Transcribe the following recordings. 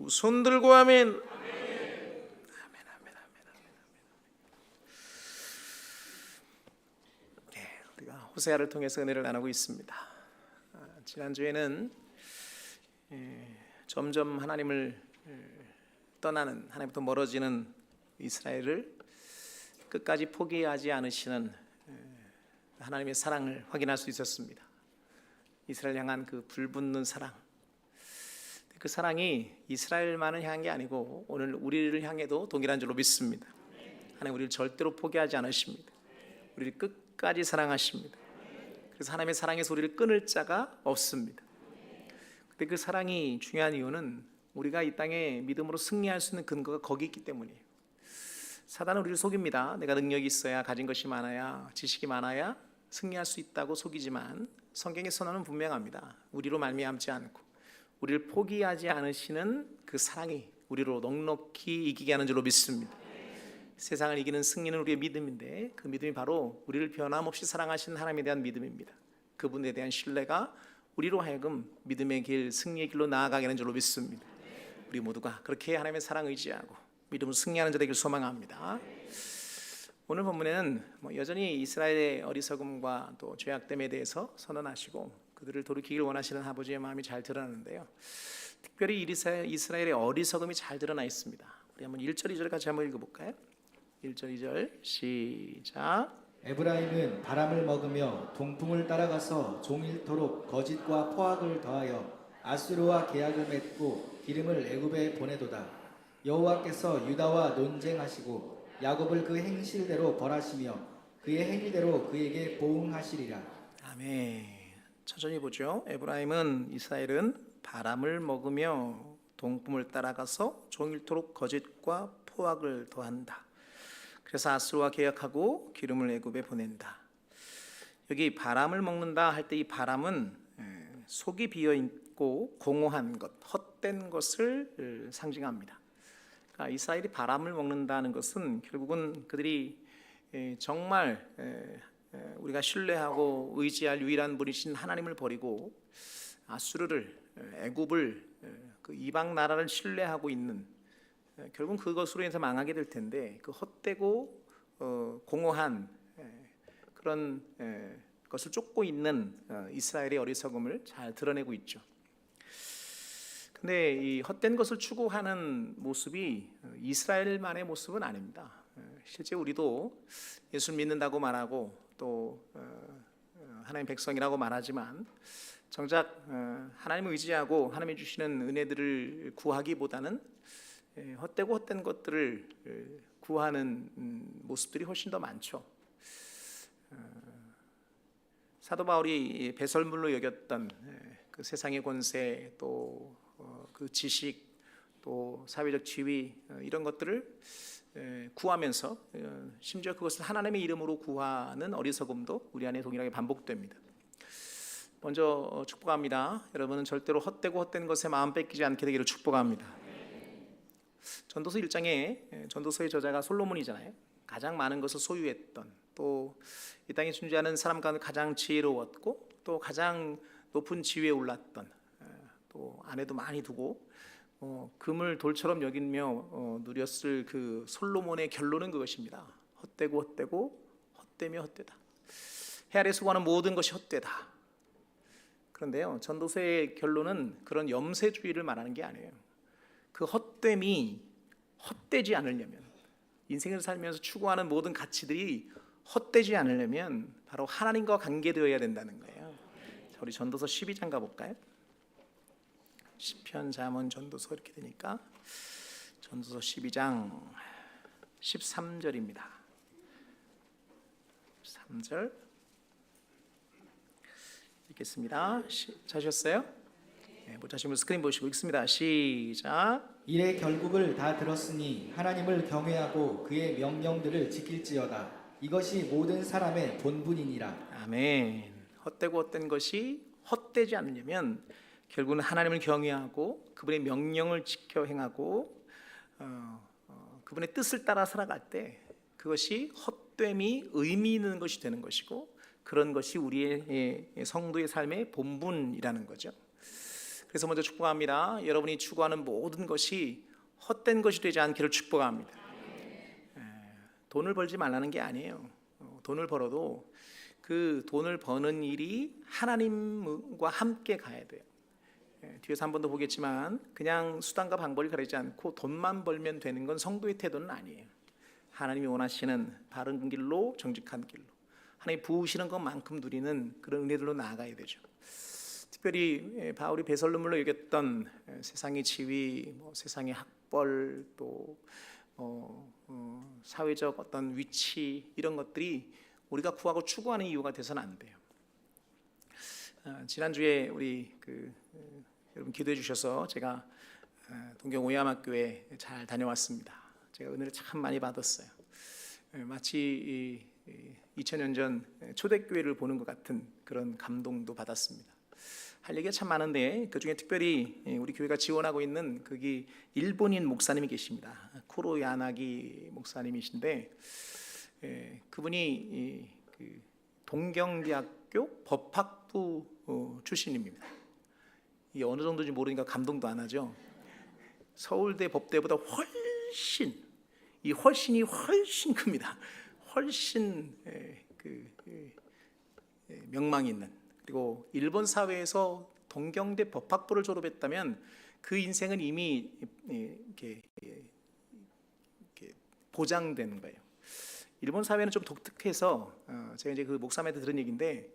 두 손 들고 아멘. 아멘, 아멘, 아멘, 아멘. 네, 우리가 호세아를 통해서 은혜를 나누고 있습니다. 지난주에는 점점 하나님을 떠나는, 하나님부터 멀어지는 이스라엘을 끝까지 포기하지 않으시는 하나님의 사랑을 확인할 수 있었습니다. 이스라엘 향한 그 불붙는 사랑, 그 사랑이 이스라엘만을 향한 게 아니고 오늘 우리를 향해도 동일한 줄로 믿습니다. 하나님 우리를 절대로 포기하지 않으십니다. 우리를 끝까지 사랑하십니다. 그래서 하나님의 사랑에서 우리를 끊을 자가 없습니다. 근데 그 사랑이 중요한 이유는 우리가 이 땅에 믿음으로 승리할 수 있는 근거가 거기 있기 때문이에요. 사단은 우리를 속입니다. 내가 능력이 있어야, 가진 것이 많아야, 지식이 많아야 승리할 수 있다고 속이지만 성경의 선언은 분명합니다. 우리로 말미암지 않고 우리를 포기하지 않으시는 그 사랑이 우리로 넉넉히 이기게 하는 줄로 믿습니다. 세상을 이기는 승리는 우리의 믿음인데 그 믿음이 바로 우리를 변함없이 사랑하시는 하나님에 대한 믿음입니다. 그분에 대한 신뢰가 우리로 하여금 믿음의 길, 승리의 길로 나아가게 하는 줄로 믿습니다. 우리 모두가 그렇게 하나님의 사랑을 의지하고 믿음으로 승리하는 자 되길 소망합니다. 오늘 본문에는 여전히 이스라엘의 어리석음과 또 죄악됨에 대해서 선언하시고 그들을 돌이키기를 원하시는 아버지의 마음이 잘 드러나는데요, 특별히 이스라엘의 어리석음이 잘 드러나 있습니다. 우리 한번 1절 2절 같이 한번 읽어볼까요? 1절 2절 시작. 에브라임은 바람을 먹으며 동풍을 따라가서 종일토록 거짓과 포악을 더하여 아수르와 계약을 맺고 기름을 애굽에 보내도다. 여호와께서 유다와 논쟁하시고 야곱을 그 행실대로 벌하시며 그의 행위대로 그에게 보응하시리라. 아멘. 천천히 보죠. 에브라임은, 이스라엘은 바람을 먹으며 동풍을 따라가서 종일토록 거짓과 포악을 더한다. 그래서 아수르와 계약하고 기름을 애굽에 보낸다. 여기 바람을 먹는다 할 때 이 바람은 속이 비어있고 공허한 것, 헛된 것을 상징합니다. 그러니까 이스라엘이 바람을 먹는다는 것은 결국은 그들이 정말 우리가 신뢰하고 의지할 유일한 분이신 하나님을 버리고 아수르를, 애굽을, 그 이방 나라를 신뢰하고 있는, 결국은 그것으로 인해서 망하게 될 텐데 그 헛되고 공허한 그런 것을 쫓고 있는 이스라엘의 어리석음을 잘 드러내고 있죠. 근데 이 헛된 것을 추구하는 모습이 이스라엘만의 모습은 아닙니다. 실제 우리도 예수 믿는다고 말하고 또 하나님 백성이라고 말하지만 정작 하나님을 의지하고 하나님이 주시는 은혜들을 구하기보다는 헛되고 헛된 것들을 구하는 모습들이 훨씬 더 많죠. 사도 바울이 배설물로 여겼던 그 세상의 권세, 또 그 지식, 또 사회적 지위, 이런 것들을 구하면서 심지어 그것을 하나님의 이름으로 구하는 어리석음도 우리 안에 동일하게 반복됩니다. 먼저 축복합니다. 여러분은 절대로 헛되고 헛된 것에 마음 뺏기지 않게 되기를 축복합니다. 전도서 1장에 전도서의 저자가 솔로몬이잖아요. 가장 많은 것을 소유했던, 또 이 땅에 존재하는 사람 가운데 가장 지혜로웠고 또 가장 높은 지위에 올랐던, 또 아내도 많이 두고 금을 돌처럼 여기며 누렸을 그 솔로몬의 결론은 그것입니다. 헛되고 헛되고 헛되며 헛되다. 해 아래 수고하는 모든 것이 헛되다. 그런데요, 전도서의 결론은 그런 염세주의를 말하는 게 아니에요. 그 헛됨이 헛되지 않으려면, 인생을 살면서 추구하는 모든 가치들이 헛되지 않으려면 바로 하나님과 관계되어야 된다는 거예요. 자, 우리 전도서 12장 가볼까요? 시편, 잠언, 전도서 이렇게 되니까 전도서 12장 13절입니다. 13절 읽겠습니다. 찾으셨어요? 네, 못 찾으시면 스크린 보시고 읽습니다. 시작. 이래 결국을 다 들었으니 하나님을 경외하고 그의 명령들을 지킬지어다. 이것이 모든 사람의 본분이니라. 아멘. 헛되고 헛된 것이 헛되지 않으려면 결국은 하나님을 경외하고 그분의 명령을 지켜 행하고 그분의 뜻을 따라 살아갈 때 그것이 헛됨이 의미 있는 것이 되는 것이고, 그런 것이 우리의 성도의 삶의 본분이라는 거죠. 그래서 먼저 축복합니다. 여러분이 추구하는 모든 것이 헛된 것이 되지 않기를 축복합니다. 돈을 벌지 말라는 게 아니에요. 돈을 벌어도 그 돈을 버는 일이 하나님과 함께 가야 돼요. 뒤에서 한 번 더 보겠지만 그냥 수단과 방법을 가리지 않고 돈만 벌면 되는 건 성도의 태도는 아니에요. 하나님이 원하시는 바른 길로, 정직한 길로, 하나님이 부으시는 것만큼 누리는 그런 은혜들로 나아가야 되죠. 특별히 바울이 배설물로 여겼던 세상의 지위, 세상의 학벌, 또 사회적 어떤 위치, 이런 것들이 우리가 구하고 추구하는 이유가 돼서는 안 돼요. 지난주에 우리 여러분 기도해 주셔서 제가 동경 오야마교회 잘 다녀왔습니다. 제가 은혜를 참 많이 받았어요. 마치 2000년 전 초대교회를 보는 것 같은 그런 감동도 받았습니다. 할 얘기가 참 많은데 그중에 특별히 우리 교회가 지원하고 있는 거기 일본인 목사님이 계십니다. 쿠로 야나기 목사님이신데 그분이 동경대학교 법학부 출신입니다. 이 어느 정도인지 모르니까 감동도 안 하죠. 서울대 법대보다 훨씬이 훨씬 큽니다. 훨씬 명망이 있는, 그리고 일본 사회에서 동경대 법학부를 졸업했다면 그 인생은 이미 이렇게 보장되는 거예요. 일본 사회는 좀 독특해서 제가 이제 그 목사님한테 들은 얘기인데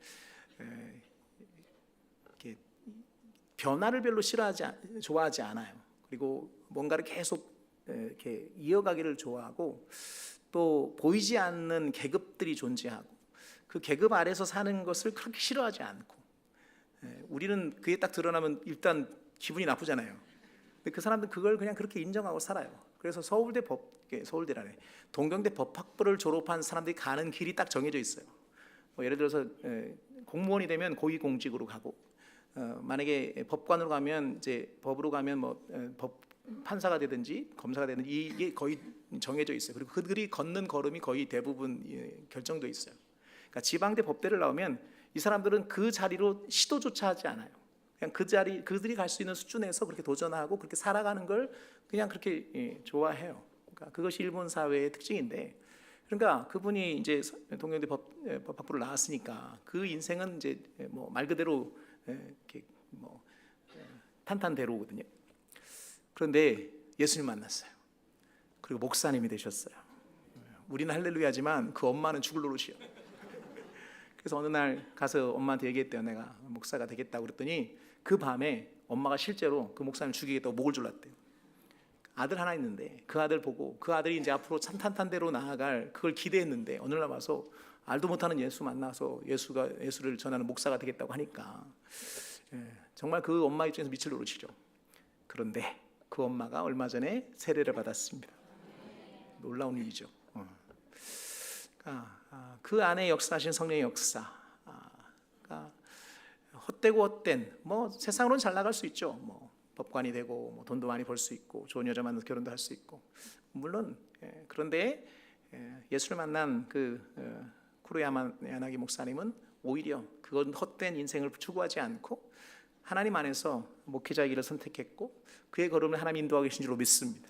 변화를 별로 좋아하지 않아요. 그리고 뭔가를 계속 이렇게 이어가기를 좋아하고, 또 보이지 않는 계급들이 존재하고 그 계급 아래서 사는 것을 그렇게 싫어하지 않고, 우리는 그게 딱 드러나면 일단 기분이 나쁘잖아요. 근데 그 사람들은 그걸 그냥 그렇게 인정하고 살아요. 그래서 서울대라네, 동경대 법학부를 졸업한 사람들이 가는 길이 딱 정해져 있어요. 예를 들어서 공무원이 되면 고위공직으로 가고, 만약에 법관으로 가면 이제 법으로 가면 법 판사가 되든지 검사가 되든지 이게 거의 정해져 있어요. 그리고 그들이 걷는 걸음이 거의 대부분 결정돼 있어요. 그러니까 지방대 법대를 나오면 이 사람들은 그 자리로 시도조차 하지 않아요. 그냥 그들이 갈 수 있는 수준에서 그렇게 도전하고 그렇게 살아가는 걸 그냥 그렇게 좋아해요. 그러니까 그것이 일본 사회의 특징인데, 그러니까 그분이 이제 동경대 법학부를 나왔으니까 그 인생은 이제 말 그대로 이렇게 탄탄대로거든요. 그런데 예수님 만났어요. 그리고 목사님이 되셨어요. 우리는 할렐루야지만 그 엄마는 죽을 노릇이요. 그래서 어느 날 가서 엄마한테 얘기했대요. 내가 목사가 되겠다고 그랬더니 그 밤에 엄마가 실제로 그 목사님 죽이겠다고 목을 졸랐대요. 아들 하나 있는데 그 아들 보고, 그 아들이 이제 앞으로 탄탄대로 나아갈 그걸 기대했는데 어느 날 와서 알도 못하는 예수 만나서 예수를 전하는 목사가 되겠다고 하니까 정말 그 엄마 입장에서 미칠 노릇이죠. 그런데 그 엄마가 얼마 전에 세례를 받았습니다. 놀라운 일이죠. 그 안에 역사하신 성령의 역사, 헛되고 헛된, 세상으로는 잘 나갈 수 있죠. 법관이 되고 돈도 많이 벌 수 있고 좋은 여자 만나서 결혼도 할 수 있고, 물론 그런데 예수를 만난 그 쿠로야나기 목사님은 오히려 그건 헛된 인생을 추구하지 않고 하나님 안에서 목회자의 길을 선택했고 그의 걸음을 하나님 인도하고 계신 줄로 믿습니다.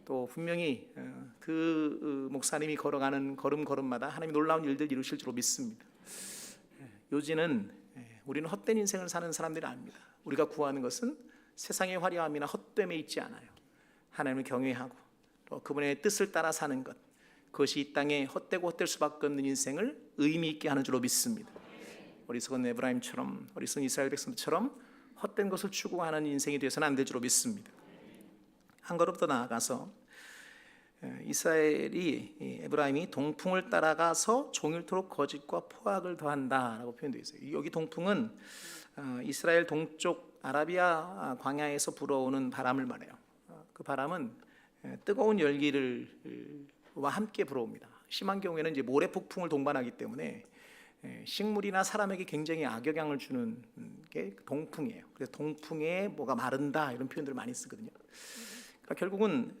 또 분명히 그 목사님이 걸어가는 걸음마다 하나님이 놀라운 일들 이루실 줄로 믿습니다. 요지는 우리는 헛된 인생을 사는 사람들이 아닙니다. 우리가 구하는 것은 세상의 화려함이나 헛됨에 있지 않아요. 하나님을 경외하고 또 그분의 뜻을 따라 사는 것, 그것이 이 땅에 헛되고 헛될 수밖에 없는 인생을 의미 있게 하는 줄로 믿습니다. 어리석은 에브라임처럼, 어리석은 이스라엘 백성들처럼 헛된 것을 추구하는 인생이 되어서는 안 될 줄로 믿습니다. 한 걸음 더 나아가서 이스라엘이, 에브라임이 동풍을 따라가서 종일토록 거짓과 포악을 더한다라고 표현되어 있어요. 여기 동풍은 이스라엘 동쪽 아라비아 광야에서 불어오는 바람을 말해요. 그 바람은 뜨거운 열기와 함께 불어옵니다. 심한 경우에는 이제 모래 폭풍을 동반하기 때문에 식물이나 사람에게 굉장히 악영향을 주는 게 동풍이에요. 그래서 동풍에 뭐가 마른다 이런 표현들을 많이 쓰거든요. 그러니까 결국은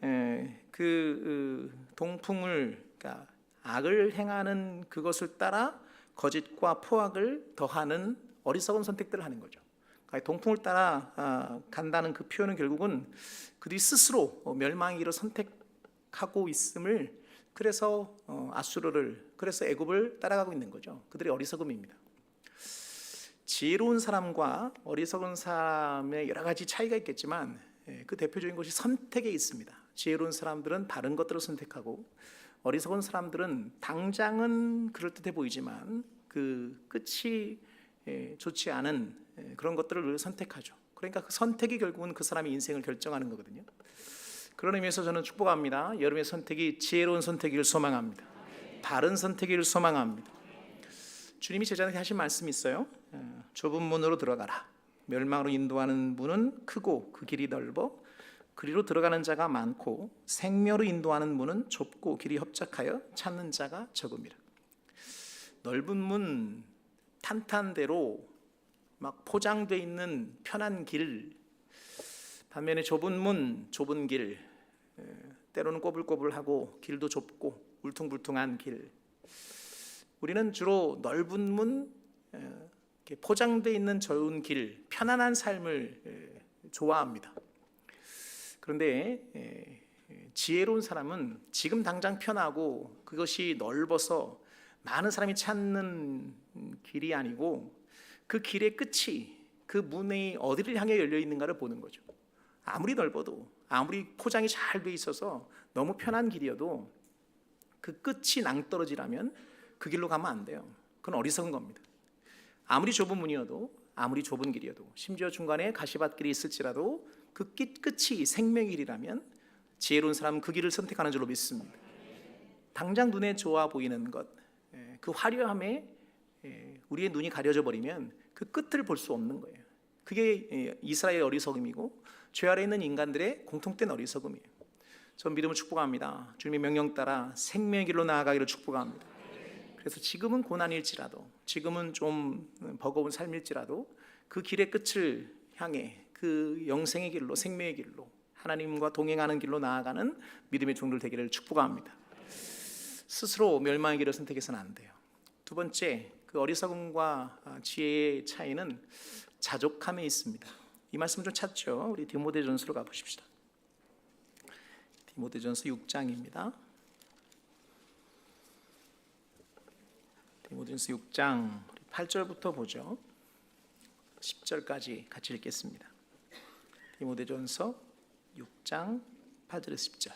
그 동풍을, 그러니까 악을 행하는 그것을 따라 거짓과 포악을 더하는 어리석은 선택들을 하는 거죠. 동풍을 따라 간다는 그 표현은 결국은 그들이 스스로 멸망의 길을 선택하고 있음을, 그래서 아수르를, 그래서 애굽을 따라가고 있는 거죠. 그들의 어리석음입니다. 지혜로운 사람과 어리석은 사람의 여러 가지 차이가 있겠지만 그 대표적인 것이 선택에 있습니다. 지혜로운 사람들은 바른 것들을 선택하고, 어리석은 사람들은 당장은 그럴듯해 보이지만 그 끝이 좋지 않은 그런 것들을 선택하죠. 그러니까 그 선택이 결국은 그 사람의 인생을 결정하는 거거든요. 그런 의미에서 저는 축복합니다. 여러분의 선택이 지혜로운 선택이길 소망합니다. 바른 선택이길 소망합니다. 주님이 제자들에게 하신 말씀이 있어요. 좁은 문으로 들어가라. 멸망으로 인도하는 문은 크고 그 길이 넓어 그리로 들어가는 자가 많고, 생명으로 인도하는 문은 좁고 길이 협착하여 찾는 자가 적음이라. 넓은 문, 탄탄대로 막 포장되어 있는 편한 길, 반면에 좁은 문, 좁은 길, 때로는 꼬불꼬불하고 길도 좁고 울퉁불퉁한 길. 우리는 주로 넓은 문, 포장되어 있는 좋은 길, 편안한 삶을 좋아합니다. 그런데 지혜로운 사람은 지금 당장 편하고 그것이 넓어서 많은 사람이 찾는 길이 아니고, 그 길의 끝이, 그 문이 어디를 향해 열려 있는가를 보는 거죠. 아무리 넓어도, 아무리 포장이 잘 돼 있어서 너무 편한 길이어도 그 끝이 낭떠러지라면 그 길로 가면 안 돼요. 그건 어리석은 겁니다. 아무리 좁은 문이어도, 아무리 좁은 길이어도, 심지어 중간에 가시밭길이 있을지라도 그 끝이 생명의 길이라면 지혜로운 사람은 그 길을 선택하는 줄로 믿습니다. 당장 눈에 좋아 보이는 것, 그 화려함에 우리의 눈이 가려져 버리면 그 끝을 볼 수 없는 거예요. 그게 이스라엘의 어리석음이고 죄 아래 있는 인간들의 공통된 어리석음이에요. 전 믿음을 축복합니다. 주님의 명령 따라 생명의 길로 나아가기를 축복합니다. 그래서 지금은 고난일지라도, 지금은 좀 버거운 삶일지라도 그 길의 끝을 향해 그 영생의 길로, 생명의 길로, 하나님과 동행하는 길로 나아가는 믿음의 종들 되기를 축복합니다. 스스로 멸망의 길을 선택해서는 안 돼요. 두 번째, 그 어리석음과 지혜의 차이는 자족함에 있습니다. 이 말씀 좀 찾죠. 우리 디모데전서로 가보십시다. 디모데전서 6장입니다. 디모데전서 6장 8절부터 보죠. 10절까지 같이 읽겠습니다. 디모데전서 6장 8절에서 10절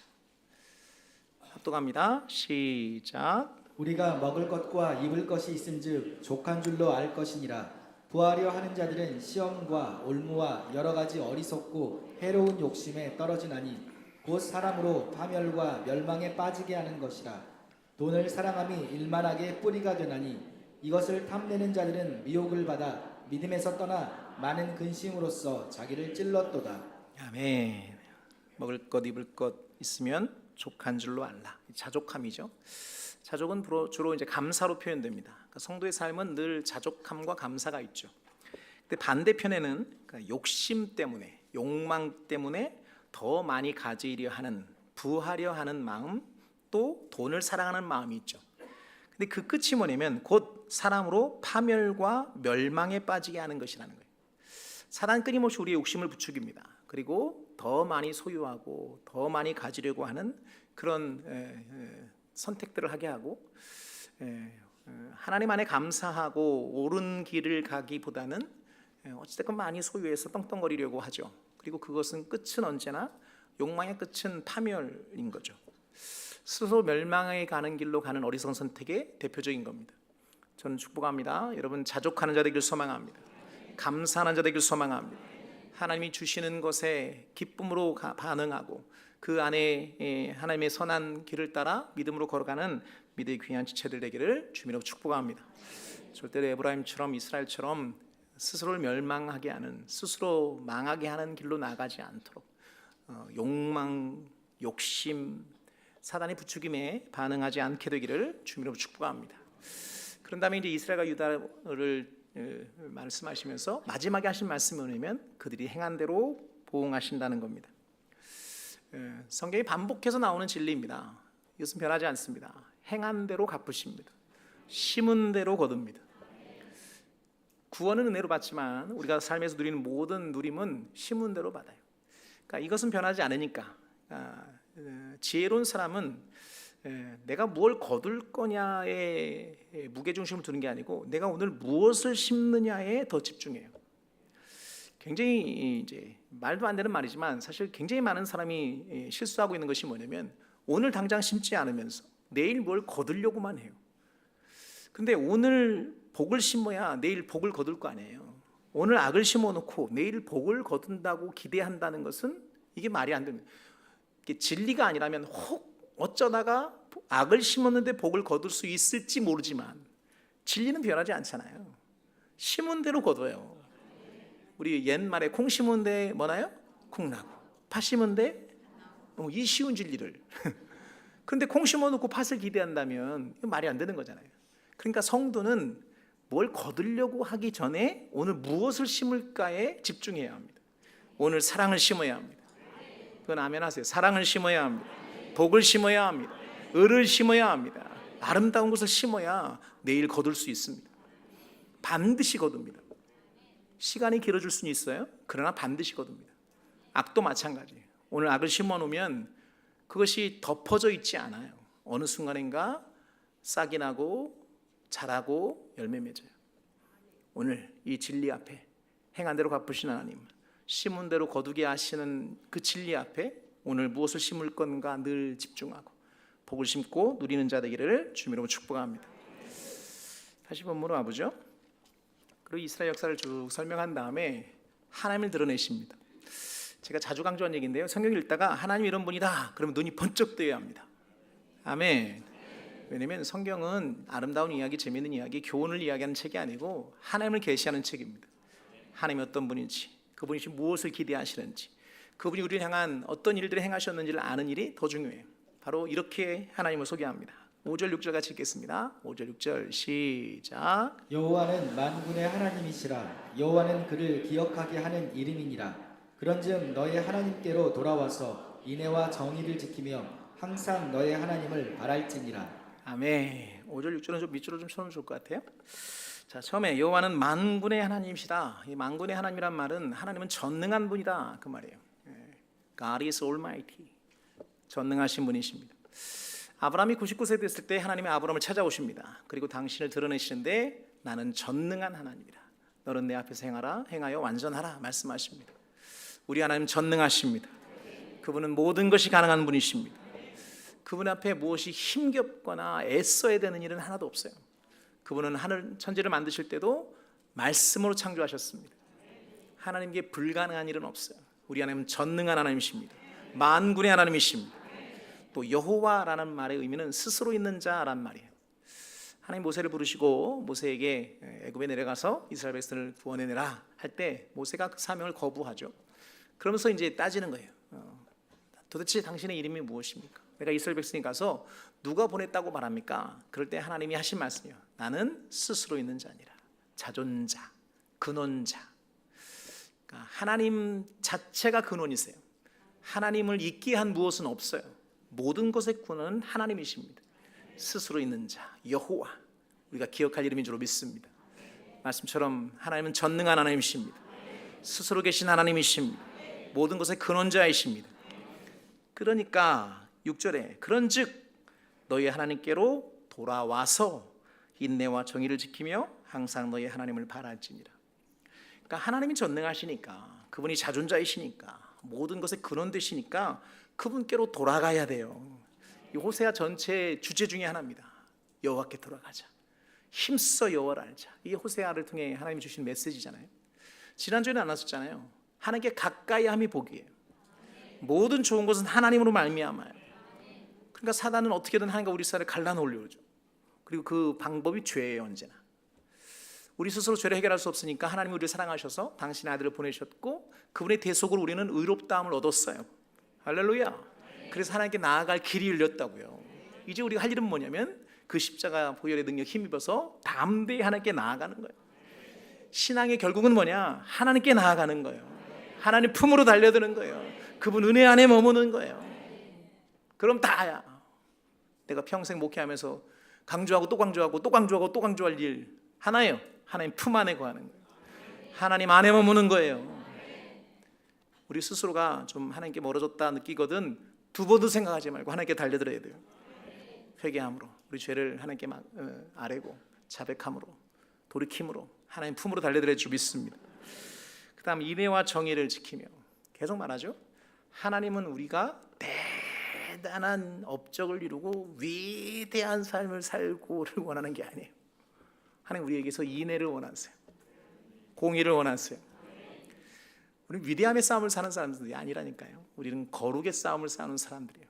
합독합니다. 시작. 우리가 먹을 것과 입을 것이 있은즉 족한 줄로 알 것이니라. 부하려 하는 자들은 시험과 올무와 여러 가지 어리석고 해로운 욕심에 떨어지나니 곧 사람으로 파멸과 멸망에 빠지게 하는 것이라. 돈을 사랑함이 일만하게 뿌리가 되나니 이것을 탐내는 자들은 미혹을 받아 믿음에서 떠나 많은 근심으로써 자기를 찔렀도다. 아멘. 먹을 것 입을 것 있으면 족한 줄로 알라. 자족함이죠. 자족은 주로 이제 감사로 표현됩니다. 그러니까 성도의 삶은 늘 자족함과 감사가 있죠. 근데 반대편에는 그러니까 욕심 때문에, 욕망 때문에 더 많이 가지려 하는, 부하려 하는 마음, 또 돈을 사랑하는 마음이 있죠. 근데 그 끝이 뭐냐면 곧 사람으로 파멸과 멸망에 빠지게 하는 것이라는 거예요. 사단 끊임없이 우리의 욕심을 부추깁니다. 그리고 더 많이 소유하고 더 많이 가지려고 하는 그런 선택들을 하게 하고, 하나님 안에 감사하고 옳은 길을 가기보다는 어찌됐건 많이 소유해서 떵떵거리려고 하죠. 그리고 그것은 끝은 언제나, 욕망의 끝은 파멸인 거죠. 스스로 멸망에 가는 길로 가는 어리석은 선택의 대표적인 겁니다. 저는 축복합니다. 여러분 자족하는 자 되기를 소망합니다. 감사하는 자 되기를 소망합니다. 하나님이 주시는 것에 기쁨으로 반응하고 그 안에 하나님의 선한 길을 따라 믿음으로 걸어가는 믿음의 귀한 지체들 되기를 주님으로 축복합니다. 절대로 에브라임처럼 이스라엘처럼 스스로를 멸망하게 하는, 스스로 망하게 하는 길로 나가지 않도록 욕망, 욕심, 사단의 부추김에 반응하지 않게 되기를 주님으로 축복합니다. 그런 다음에 이제 이스라엘과 유다를 말씀하시면서 마지막에 하신 말씀이 뭐냐면 그들이 행한 대로 보응하신다는 겁니다. 성경이 반복해서 나오는 진리입니다. 이것은 변하지 않습니다. 행한 대로 갚으십니다. 심은 대로 거둡니다. 구원은 은혜로 받지만 우리가 삶에서 누리는 모든 누림은 심은 대로 받아요. 그러니까 이것은 변하지 않으니까 지혜로운 사람은 내가 무엇을 거둘 거냐에 무게중심을 두는 게 아니고 내가 오늘 무엇을 심느냐에 더 집중해요. 굉장히 이제 말도 안 되는 말이지만 사실 굉장히 많은 사람이 실수하고 있는 것이 뭐냐면 오늘 당장 심지 않으면서 내일 뭘 거두려고만 해요. 근데 오늘 복을 심어야 내일 복을 거둘 거 아니에요. 오늘 악을 심어놓고 내일 복을 거둔다고 기대한다는 것은 이게 말이 안 됩니다. 이게 진리가 아니라면 혹 어쩌다가 악을 심었는데 복을 거둘 수 있을지 모르지만 진리는 변하지 않잖아요. 심은 대로 거둬요. 우리 옛말에 콩 심은 데 뭐나요? 콩 나고 팥 심은 데 이 쉬운 진리를 그런데 콩 심어놓고 팥을 기대한다면 말이 안 되는 거잖아요. 그러니까 성도는 뭘 거두려고 하기 전에 오늘 무엇을 심을까에 집중해야 합니다. 오늘 사랑을 심어야 합니다. 그건 아멘 하세요. 사랑을 심어야 합니다. 복을 심어야 합니다. 의를 심어야 합니다. 아름다운 것을 심어야 내일 거둘 수 있습니다. 반드시 거둡니다. 시간이 길어질 수는 있어요. 그러나 반드시 거둡니다. 악도 마찬가지예요. 오늘 악을 심어놓으면 그것이 덮어져 있지 않아요. 어느 순간인가 싹이 나고 자라고 열매 맺어요. 오늘 이 진리 앞에 행한 대로 갚으신 하나님, 심은 대로 거두게 하시는 그 진리 앞에 오늘 무엇을 심을 건가 늘 집중하고 복을 심고 누리는 자 되기를 주님으로 축복합니다. 다시 본문으로 와보죠. 그리고 이스라엘 역사를 쭉 설명한 다음에 하나님을 드러내십니다. 제가 자주 강조한 얘기인데요. 성경 읽다가 하나님 이런 분이다 그러면 눈이 번쩍 뜨여야 합니다. 아멘. 왜냐하면 성경은 아름다운 이야기, 재미있는 이야기, 교훈을 이야기하는 책이 아니고 하나님을 계시하는 책입니다. 하나님이 어떤 분인지, 그분이 무엇을 기대하시는지, 그분이 우리를 향한 어떤 일들을 행하셨는지를 아는 일이 더 중요해요. 바로 이렇게 하나님을 소개합니다. 5절 6절 같이 읽겠습니다. 5절 6절 시작. 여호와는 만군의 하나님이시라. 여호와는 그를 기억하게 하는 이름이니라. 그런즉 너의 하나님께로 돌아와서 인애와 정의를 지키며 항상 너의 하나님을 바랄지니라. 아멘. 5절 6절은 좀 밑줄로 좀 쳐놓으면 좋을 것 같아요. 자, 처음에 여호와는 만군의 하나님이시다. 이 만군의 하나님이란 말은 하나님은 전능한 분이다 그 말이에요. God is Almighty. 전능하신 분이십니다. 아브라함이 99세 됐을 때 하나님이 아브라함을 찾아오십니다. 그리고 당신을 드러내시는데 나는 전능한 하나님이라. 너는 내 앞에서 행하여 완전하라 말씀하십니다. 우리 하나님 전능하십니다. 그분은 모든 것이 가능한 분이십니다. 그분 앞에 무엇이 힘겹거나 애써야 되는 일은 하나도 없어요. 그분은 하늘 천지를 만드실 때도 말씀으로 창조하셨습니다. 하나님께 불가능한 일은 없어요. 우리 하나님은 전능한 하나님이십니다. 만군의 하나님이십니다. 또 여호와라는 말의 의미는 스스로 있는 자란 말이에요. 하나님 모세를 부르시고 모세에게 애굽에 내려가서 이스라엘 백성을 구원해내라 할 때 모세가 그 사명을 거부하죠. 그러면서 이제 따지는 거예요. 도대체 당신의 이름이 무엇입니까? 내가 이스라엘 백성이 가서 누가 보냈다고 말합니까? 그럴 때 하나님이 하신 말씀이요. 나는 스스로 있는 자니라. 자존자, 근원자. 그러니까 하나님 자체가 근원이세요. 하나님을 있게 한 무엇은 없어요. 모든 것의 근원은 하나님이십니다. 스스로 있는 자, 여호와. 우리가 기억할 이름인 줄 믿습니다. 말씀처럼 하나님은 전능한 하나님이십니다. 스스로 계신 하나님이십니다. 모든 것의 근원자이십니다. 그러니까 6절에 그런즉 너희 하나님께로 돌아와서 인내와 정의를 지키며 항상 너희 하나님을 바랄지니라. 그러니까 하나님이 전능하시니까, 그분이 자존자이시니까, 모든 것의 근원 되시니까 그분께로 돌아가야 돼요. 이 호세아 전체 주제 중에 하나입니다. 여호와께 돌아가자. 힘써 여호와를 알자. 이게 호세아를 통해 하나님이 주신 메시지잖아요. 지난주에는 안 왔었잖아요. 하나님께 가까이 함이 복이에요. 모든 좋은 것은 하나님으로 말미암아요. 그러니까 사단은 어떻게든 하나님과 우리 사이를 갈라놓으려고. 그리고 그 방법이 죄예요. 언제나 우리 스스로 죄를 해결할 수 없으니까 하나님이 우리를 사랑하셔서 당신의 아들을 보내셨고 그분의 대속으로 우리는 의롭다함을 얻었어요. 할렐루야. 그래서 하나님께 나아갈 길이 열렸다고요. 이제 우리가 할 일은 뭐냐면 그 십자가 보혈의 능력 힘입어서 담대히 하나님께 나아가는 거예요. 신앙의 결국은 뭐냐? 하나님께 나아가는 거예요. 하나님 품으로 달려드는 거예요. 그분 은혜 안에 머무는 거예요. 그럼 다야. 내가 평생 목회하면서 강조하고 또 강조하고 또 강조하고 또 강조할 일 하나예요. 하나님 품 안에 거하는 거예요. 하나님 안에 머무는 거예요. 우리 스스로가 좀 하나님께 멀어졌다 느끼거든 두 번도 생각하지 말고 하나님께 달려들어야 돼요. 회개함으로 우리 죄를 하나님께 아뢰고 자백함으로 돌이킴으로 하나님 품으로 달려들어야 줄 믿습니다. 그 다음 인애와 정의를 지키며 계속 말하죠. 하나님은 우리가 대단한 업적을 이루고 위대한 삶을 살고를 원하는 게 아니에요. 하나님 우리에게서 인애를 원하세요. 공의를 원하세요. 우리는 위대함의 싸움을 사는 사람들이 아니라니까요. 우리는 거룩의 싸움을 싸우는 사람들이에요.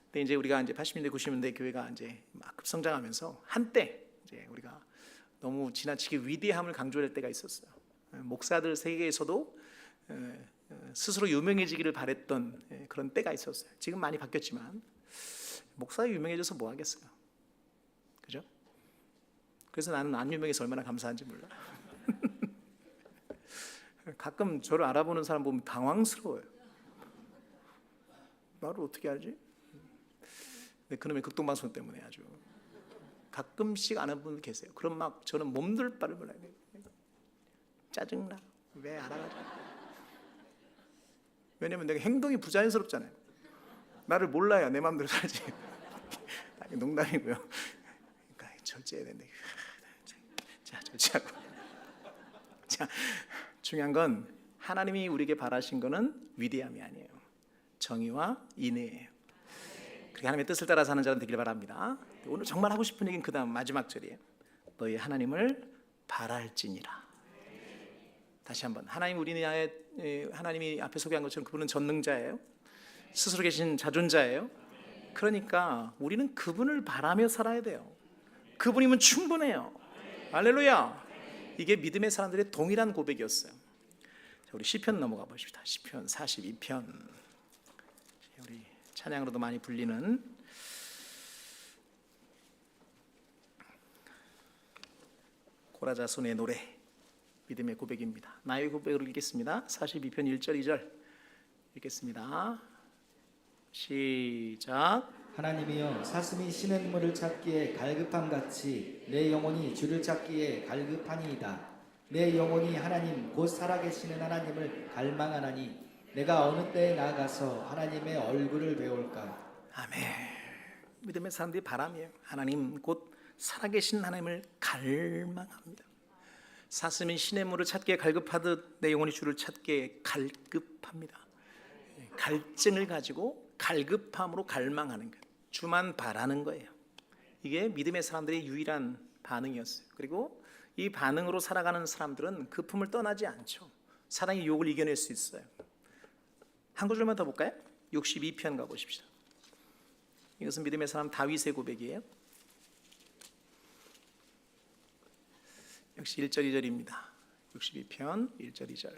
근데 이제 우리가 이제 80년대 90년대 교회가 이제 막 급성장하면서 한때 이제 우리가 너무 지나치게 위대함을 강조할 때가 있었어요. 목사들 세계에서도 스스로 유명해지기를 바랬던 그런 때가 있었어요. 지금 많이 바뀌었지만 목사가 유명해져서 뭐 하겠어요, 그죠? 그래서 나는 안 유명해서 얼마나 감사한지 몰라. 가끔 저를 알아보는 사람 보면 당황스러워요. 나를 어떻게 알지? 그놈의 극동방송 때문에 아주 가끔씩 아는 분 계세요. 그럼 막 저는 몸둘 바를 몰라요. 짜증나. 왜 알아가지고? 왜냐면 내가 행동이 부자연스럽잖아요. 나를 몰라야 내 마음대로 살지. 아니, 농담이고요. 그러니까 절제해야 된다. 자, 절제하고. 자, 중요한 건 하나님이 우리에게 바라신 거는 위대함이 아니에요. 정의와 인애예요. 그렇게 하나님의 뜻을 따라 사는 자는 되길 바랍니다. 오늘 정말 하고 싶은 얘기는 그 다음 마지막 절이에요. 너희 하나님을 바랄지니라. 다시 한번 하나님 하나님이 앞에 소개한 것처럼 그분은 전능자예요. 스스로 계신 자존자예요. 그러니까 우리는 그분을 바라며 살아야 돼요. 그분이면 충분해요. 할렐루야. 이게 믿음의 사람들의 동일한 고백이었어요. 자, 우리 시편 넘어가 보십시다. 시편 42편. 우리 찬양으로도 많이 불리는 고라자손의 노래, 믿음의 고백입니다. 나의 고백으로 읽겠습니다. 42편 1절 2절 읽겠습니다. 시작. 하나님이여 사슴이 시냇물을 찾기에 갈급함같이 내 영혼이 주를 찾기에 갈급하니이다. 내 영혼이 하나님 곧 살아계시는 하나님을 갈망하나니 내가 어느 때에 나아가서 하나님의 얼굴을 배울까. 아멘. 믿음의 사람들의 바람이에요. 하나님 곧 살아계신 하나님을 갈망합니다. 사슴이 시냇물을 찾기에 갈급하듯 내 영혼이 주를 찾기에 갈급합니다. 갈증을 가지고 갈급함으로 갈망하는 거예요. 주만 바라는 거예요. 이게 믿음의 사람들의 유일한 반응이었어요. 그리고 이 반응으로 살아가는 사람들은 그 품을 떠나지 않죠. 사랑의 유혹을 이겨낼 수 있어요. 한 구절만 더 볼까요? 62편 가보십시다. 이것은 믿음의 사람 다윗의 고백이에요. 역시 1절 2절입니다. 62편 1절 2절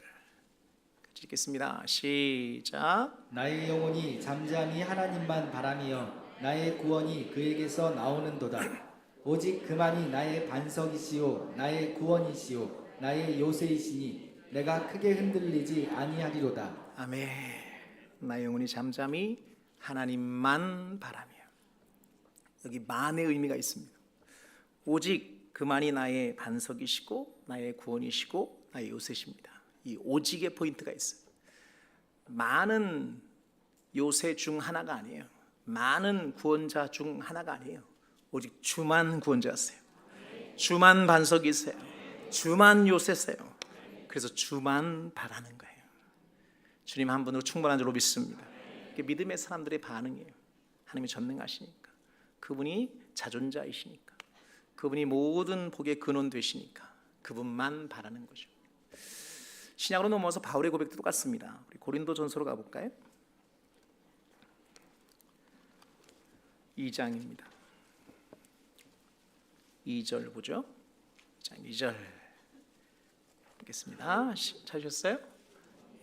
같이 읽겠습니다. 시작. 나의 영혼이 잠잠히 하나님만 바라며 나의 구원이 그에게서 나오는도다. 오직 그만이 나의 반석이시오 나의 구원이시오 나의 요새이시니 내가 크게 흔들리지 아니하리로다. 아멘. 나의 영혼이 잠잠히 하나님만 바라며. 여기 만의 의미가 있습니다. 오직 그만이 나의 반석이시고 나의 구원이시고 나의 요새십니다. 이 오직의 포인트가 있어요. 많은 요새 중 하나가 아니에요. 많은 구원자 중 하나가 아니에요. 오직 주만 구원자세요. 주만 반석이세요. 주만 요새세요. 그래서 주만 바라는 거예요. 주님 한 분으로 충분한 줄로 믿습니다. 이게 믿음의 사람들의 반응이에요. 하나님이 전능하시니까, 그분이 자존자이시니까, 그분이 모든 복의 근원 되시니까 그분만 바라는 거죠. 신약으로 넘어서 바울의 고백도 똑같습니다. 우리 고린도전서로 가볼까요? 2장입니다. 2절 보죠. 2장 2절 읽겠습니다. 찾으셨어요?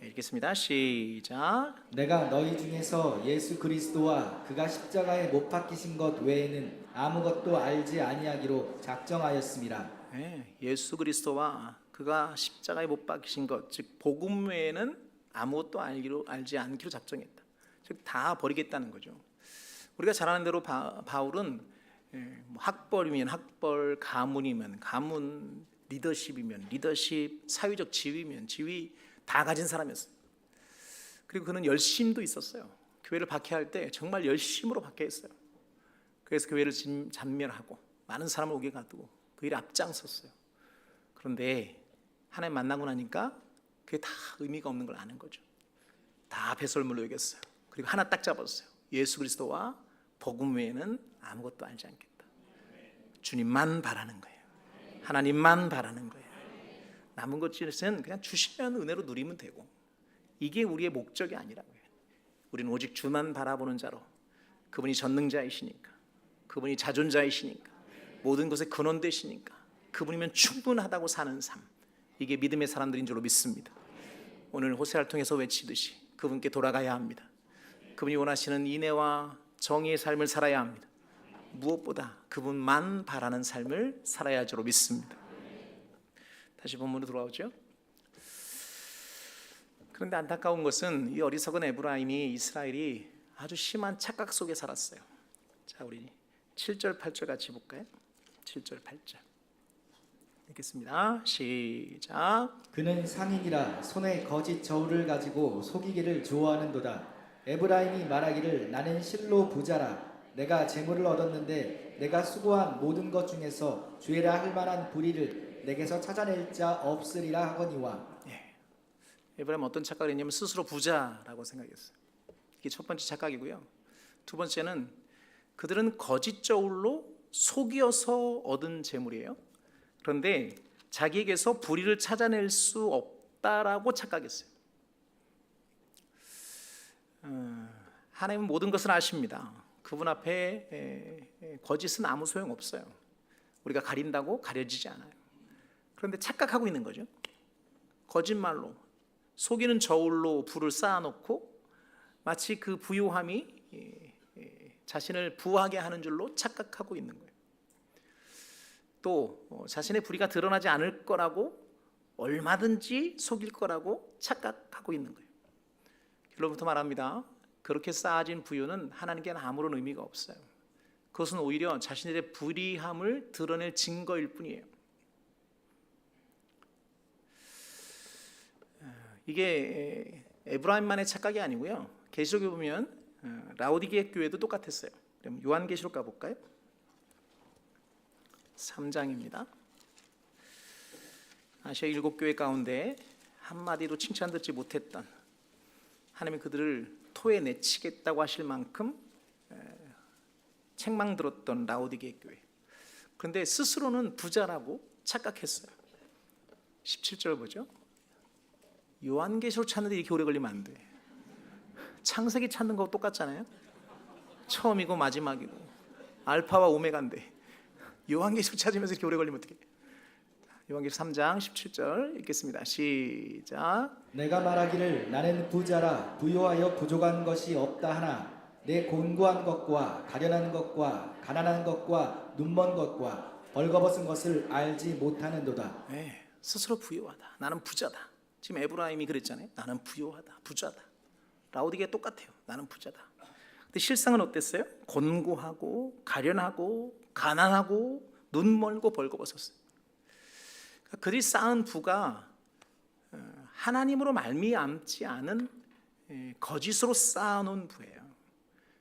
읽겠습니다. 시작. 내가 너희 중에서 예수 그리스도와 그가 십자가에 못 박히신 것 외에는 아무것도 알지 아니하기로 작정하였습니다. 네, 예수 그리스도와 그가 십자가에 못 박히신 것, 즉 복음 외에는 아무것도 알지 않기로 작정했다. 즉 다 버리겠다는 거죠. 우리가 잘 아는 대로 바울은 학벌이면 학벌, 가문이면 가문, 리더십이면 리더십, 사회적 지위면 지위 다 가진 사람이었어요. 그리고 그는 열심도 있었어요. 교회를 박해할 때 정말 열심으로 박해했어요. 그래서 교회를 잔멸하고 많은 사람을 오게 가두고 그 일에 앞장섰어요. 그런데 하나님 만나고 나니까 그게 다 의미가 없는 걸 아는 거죠. 다 배설물로 여겼어요. 그리고 하나 딱 잡았어요. 예수 그리스도와 복음 외에는 아무것도 알지 않겠다. 주님만 바라는 거예요. 하나님만 바라는 거예요. 남은 것은 그냥 주시면 은혜로 누리면 되고, 이게 우리의 목적이 아니라고요. 우리는 오직 주만 바라보는 자로, 그분이 전능자이시니까, 그분이 자존자이시니까, 모든 것의 근원 되시니까 그분이면 충분하다고 사는 삶, 이게 믿음의 사람들인 줄로 믿습니다. 오늘 호세아를 통해서 외치듯이 그분께 돌아가야 합니다. 그분이 원하시는 인애와 정의의 삶을 살아야 합니다. 무엇보다 그분만 바라는 삶을 살아야 할 줄로 믿습니다. 다시 본문으로 돌아오죠. 그런데 안타까운 것은 이 어리석은 에브라임이, 이스라엘이 아주 심한 착각 속에 살았어요. 자, 우리 7절 8절 같이 볼까요? 7절 8절 읽겠습니다. 시작. 그는 상인이라 손에 거짓 저울을 가지고 속이기를 좋아하는도다. 에브라임이 말하기를 나는 실로 부자라. 내가 재물을 얻었는데 내가 수고한 모든 것 중에서 죄라 할 만한 불의를 내게서 찾아낼 자 없으리라 하거니와. 에브라임 어떤 착각을 했냐면 스스로 부자라고 생각했어요. 이게 첫 번째 착각이고요. 두 번째는 그들은 거짓 저울로 속여서 얻은 재물이에요. 그런데 자기에게서 불의를 찾아낼 수 없다라고 착각했어요. 하나님은 모든 것을 아십니다. 그분 앞에 거짓은 아무 소용 없어요. 우리가 가린다고 가려지지 않아요. 그런데 착각하고 있는 거죠. 거짓말로, 속이는 저울로 불을 쌓아놓고 마치 그 부유함이 자신을 부하게 하는 줄로 착각하고 있는 거예요. 또 자신의 불의가 드러나지 않을 거라고, 얼마든지 속일 거라고 착각하고 있는 거예요. 결론부터 말합니다. 그렇게 쌓아진 부유는 하나님께는 아무런 의미가 없어요. 그것은 오히려 자신들의 불의함을 드러낼 증거일 뿐이에요. 이게 에브라임만의 착각이 아니고요. 계시록에 보면 라오디게 교회도 똑같았어요. 그럼 요한계시록 가볼까요? 3장입니다. 아시아 7교회 가운데 한마디도 칭찬 듣지 못했던, 하나님이 그들을 토에 내치겠다고 하실 만큼 책망 들었던 라오디게 교회. 그런데 스스로는 부자라고 착각했어요. 17절 보죠. 요한계시록 찾는데 이렇게 오래 걸리면 안 돼. 창세기 찾는 거하고 똑같잖아요. 처음이고 마지막이고 알파와 오메가인데 요한계시록 찾으면서 이렇게 오래 걸리면 어떡해. 요한계시록 3장 17절 읽겠습니다. 시작. 내가 말하기를 나는 부자라 부요하여 부족한 것이 없다 하나 내 곤고한 것과 가련한 것과 가난한 것과 눈먼 것과 벌거벗은 것을 알지 못하는도다. 네, 스스로 부유하다. 나는 부자다. 지금 에브라임이 그랬잖아요. 나는 부유하다, 부자다. 라오디게 똑같아요. 나는 부자다. 근데 실상은 어땠어요? 곤고하고 가련하고 가난하고 눈멀고 벌거벗었어요. 그러니까 그들이 쌓은 부가 하나님으로 말미암지 않은 거짓으로 쌓아놓은 부예요.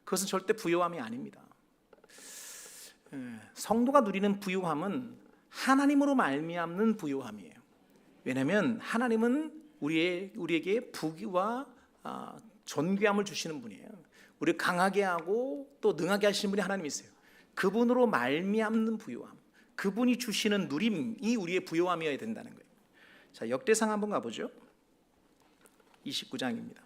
그것은 절대 부요함이 아닙니다. 성도가 누리는 부요함은 하나님으로 말미암는 부요함이에요. 왜냐하면 하나님은 우리에게 부귀와 존귀함을 주시는 분이에요. 우리를 강하게 하고 또 능하게 하시는 분이 하나님이세요. 그분으로 말미암는 부요함, 그분이 주시는 누림이 우리의 부요함이어야 된다는 거예요. 자, 역대상 한번 가보죠. 29장입니다.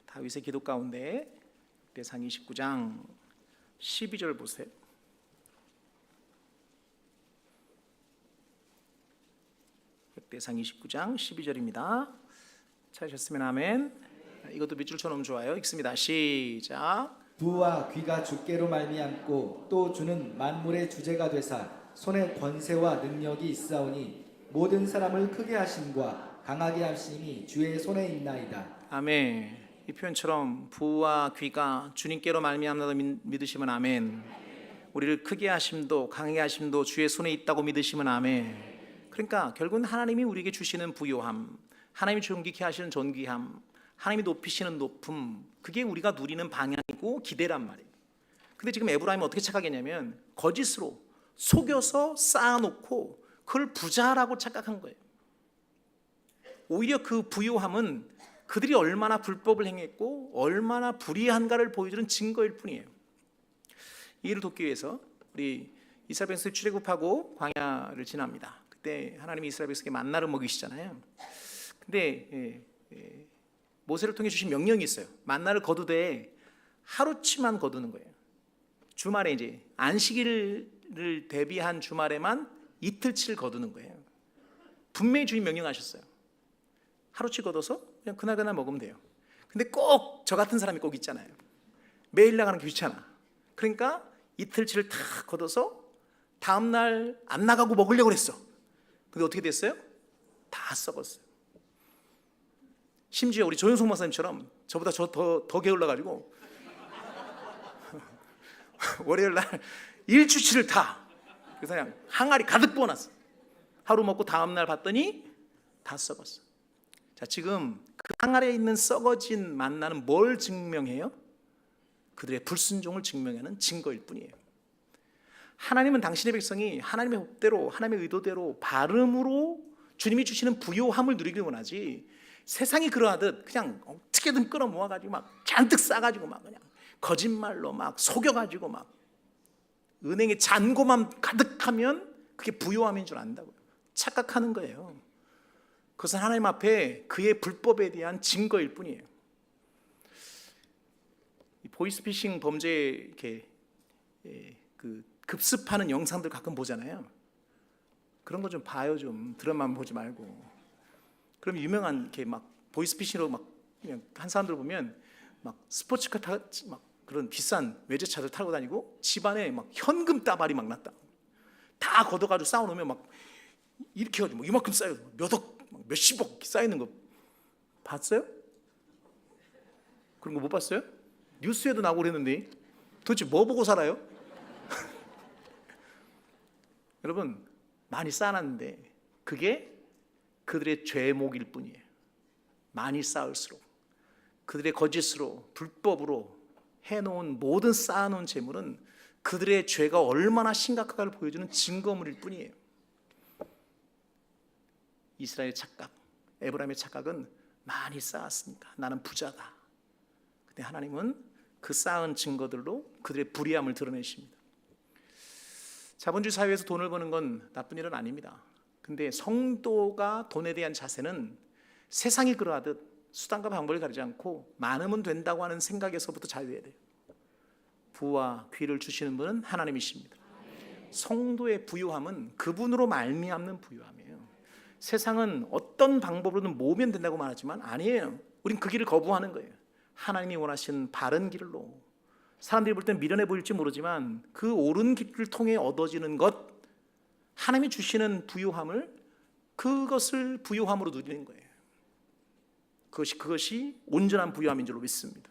다윗의 기도 가운데 역대상 29장 12절 보세요. 역대상 29장 12절입니다. 찾으셨으면 아멘. 이것도 밑줄처럼 좋아요. 읽습니다. 시작. 부와 귀가 주께로 말미암고 또 주는 만물의 주제가 되사 손에 권세와 능력이 있사오니 모든 사람을 크게 하심과 강하게 하심이 주의 손에 있나이다. 아멘. 이 표현처럼 부와 귀가 주님께로 말미암는다 믿으시면 아멘. 우리를 크게 하심도 강하게 하심도 주의 손에 있다고 믿으시면 아멘. 그러니까 결국은 하나님이 우리에게 주시는 부요함, 하나님이 존귀케 하시는 존귀함, 하나님이 높이시는 높음, 그게 우리가 누리는 방향이고 기대란 말이에요. 근데 지금 에브라임이 어떻게 착각했냐면 거짓으로 속여서 쌓아놓고 그걸 부자라고 착각한 거예요. 오히려 그 부요함은 그들이 얼마나 불법을 행했고 얼마나 불의한가를 보여주는 증거일 뿐이에요. 이를 돕기 위해서 우리 이스라엘 백성이 출애굽하고 광야를 지납니다. 그때 하나님이 이스라엘 백성에게 만나를 먹이시잖아요. 근데 모세를 통해 주신 명령이 있어요. 만나를 거두되 하루치만 거두는 거예요. 주말에 이제 안식일을 대비한 주말에만 이틀치를 거두는 거예요. 분명히 주님 명령하셨어요. 하루치 거둬서 그냥 그날 먹으면 돼요. 근데 꼭 저 같은 사람이 꼭 있잖아요. 매일 나가는 게 귀찮아. 그러니까 이틀치를 다 걷어서 다음날 안 나가고 먹으려고 그랬어. 근데 어떻게 됐어요? 다 썩었어요. 심지어 우리 조영석 목사님처럼 저보다 더 게을러가지고 월요일날 일주치를 다 그래서 그냥 항아리 가득 부어놨어. 하루 먹고 다음날 봤더니 다 썩었어. 자, 지금 그 항아리에 있는 썩어진 만나는 뭘 증명해요? 그들의 불순종을 증명하는 증거일 뿐이에요. 하나님은 당신의 백성이 하나님의 법대로 하나님의 의도대로 발음으로 주님이 주시는 부요함을 누리길 원하지, 세상이 그러하듯 그냥 어떻게든 끌어모아가지고 막 잔뜩 싸가지고 막 그냥 거짓말로 막 속여가지고 막 은행에 잔고만 가득하면 그게 부요함인 줄 안다고요. 착각하는 거예요. 그것은 하나님 앞에 그의 불법에 대한 증거일 뿐이에요. 보이스피싱 범죄 이렇게 그 급습하는 영상들 가끔 보잖아요. 그런 거 좀 봐요. 좀 드라마만 보지 말고. 그럼 유명한 이렇게 막 보이스피싱으로 막 그냥 한 사람들 보면 막 스포츠카 막 그런 비싼 외제차들 타고 다니고 집안에 막 현금 따발이 막 났다. 다 걷어가지고 쌓아놓으면 막 이렇게 가지고 뭐 이만큼 쌓여 몇억, 몇십억 쌓여 있는 거 봤어요? 그런 거 못 봤어요? 뉴스에도 나오고 그랬는데 도대체 뭐 보고 살아요? 여러분, 많이 쌓아놨는데 그게 그들의 죄목일 뿐이에요. 많이 쌓을수록 그들의 거짓으로 불법으로 해놓은 모든 쌓아놓은 재물은 그들의 죄가 얼마나 심각한가를 보여주는 증거물일 뿐이에요. 이스라엘의 착각, 에브라임의 착각은 많이 쌓았으니까 나는 부자다. 근데 하나님은 그 쌓은 증거들로 그들의 불의함을 드러내십니다. 자본주의 사회에서 돈을 버는 건 나쁜 일은 아닙니다. 근데 성도가 돈에 대한 자세는 세상이 그러하듯 수단과 방법을 가리지 않고 많으면 된다고 하는 생각에서부터 자유해야 돼요. 부와 귀를 주시는 분은 하나님이십니다. 성도의 부유함은 그분으로 말미암는 부유함이에요. 세상은 어떤 방법으로든 모으면 된다고 말하지만 아니에요. 우린 그 길을 거부하는 거예요. 하나님이 원하시는 바른 길로, 사람들이 볼 땐 미련해 보일지 모르지만 그 옳은 길을 통해 얻어지는 것, 하나님이 주시는 부유함을, 그것을 부유함으로 누리는 거예요. 그것이 온전한 부유함인 줄로 믿습니다.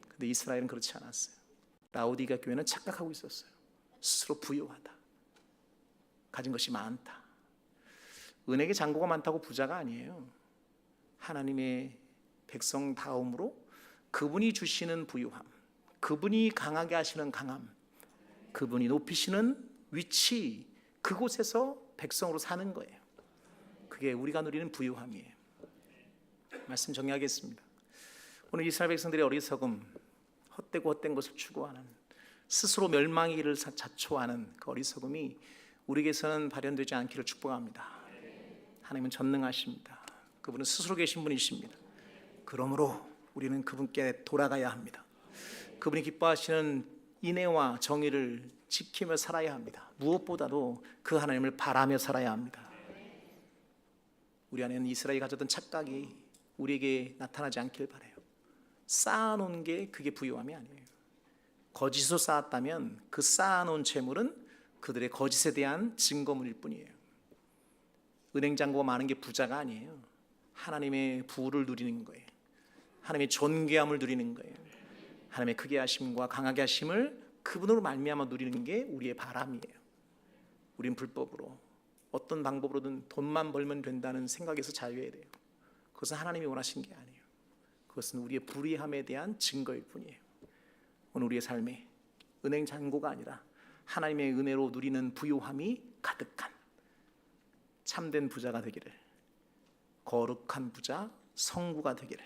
근데 이스라엘은 그렇지 않았어요. 라오디게아 교회는 착각하고 있었어요. 스스로 부유하다, 가진 것이 많다. 은행에 잔고가 많다고 부자가 아니에요. 하나님의 백성다움으로 그분이 주시는 부유함, 그분이 강하게 하시는 강함, 그분이 높이시는 위치, 그곳에서 백성으로 사는 거예요. 그게 우리가 누리는 부유함이에요. 말씀 정리하겠습니다. 오늘 이스라엘 백성들의 어리석음, 헛되고 헛된 것을 추구하는, 스스로 멸망의 길을 자초하는 그 어리석음이 우리에게서는 발현되지 않기를 축복합니다. 하나님은 전능하십니다. 그분은 스스로 계신 분이십니다. 그러므로 우리는 그분께 돌아가야 합니다. 그분이 기뻐하시는 인애와 정의를 지키며 살아야 합니다. 무엇보다도 그 하나님을 바라며 살아야 합니다. 우리 안에는 이스라엘이 가졌던 착각이 우리에게 나타나지 않길 바라요. 쌓아놓은 게 그게 부유함이 아니에요. 거짓으로 쌓았다면 그 쌓아놓은 재물은 그들의 거짓에 대한 증거물일 뿐이에요. 은행 잔고가 많은 게 부자가 아니에요. 하나님의 부를 누리는 거예요. 하나님의 존귀함을 누리는 거예요. 하나님의 크게 하심과 강하게 하심을 그분으로 말미암아 누리는 게 우리의 바람이에요. 우린 불법으로 어떤 방법으로든 돈만 벌면 된다는 생각에서 자유해야 돼요. 그것은 하나님이 원하신 게 아니에요. 그것은 우리의 불의함에 대한 증거일 뿐이에요. 오늘 우리의 삶에 은행 잔고가 아니라 하나님의 은혜로 누리는 부요함이 가득한 참된 부자가 되기를, 거룩한 부자, 성구가 되기를